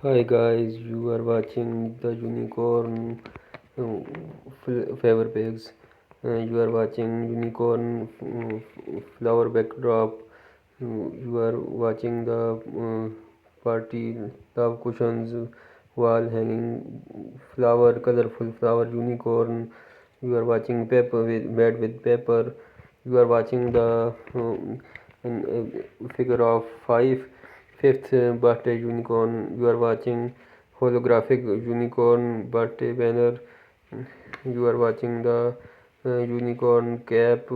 Hi guys, you are watching the unicorn favor pigs. You are watching unicorn flower backdrop. You are watching the party love cushions, wall hanging flower, colorful flower unicorn. You are watching paper with bed with paper. You are watching the figure of fifth birthday unicorn. You are watching holographic unicorn birthday banner. You are watching the unicorn cap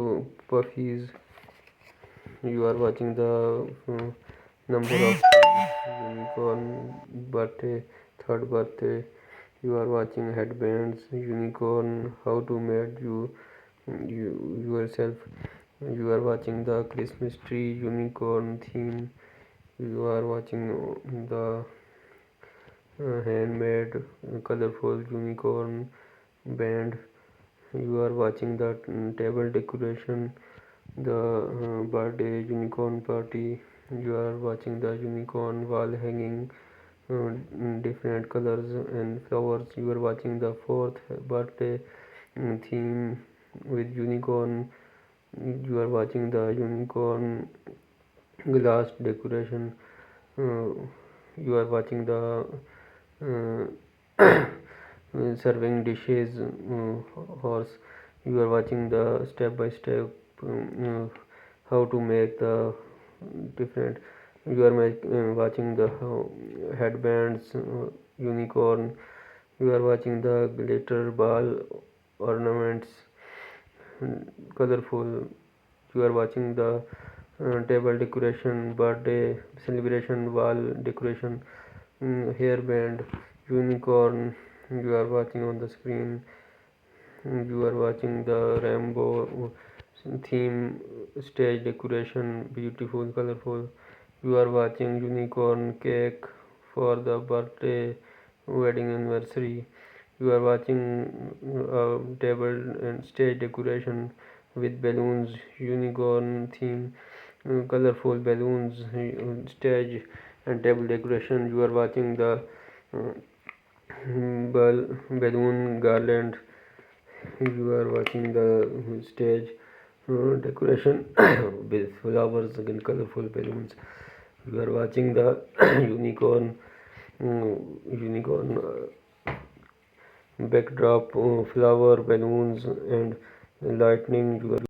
puffies. You are watching the number of unicorn birthday, third birthday. You are watching headbands, unicorn, how to make you yourself. You are watching the Christmas tree unicorn theme. You are watching the handmade colorful unicorn band. You are watching the table decoration, the birthday unicorn party. You are watching the unicorn wall hanging different colors and flowers. You are watching the fourth birthday theme with unicorn. You are watching the unicorn glass decoration. uh, you are watching the serving dishes horse. You are watching the step by step how to make the different. You are watching the headbands unicorn. You are watching the glitter ball ornaments colorful. You are watching the table decoration, birthday celebration, wall decoration, hairband, unicorn. You are watching on the screen. You are watching the rainbow theme, stage decoration, beautiful, colorful. You are watching unicorn cake for the birthday, wedding anniversary. You are watching table and stage decoration with balloons, unicorn theme, colorful balloons, stage and table decoration. You are watching the uh, balloon garland. You are watching the stage decoration with flowers and colorful balloons. You are watching the unicorn backdrop, flower balloons and lightning. You are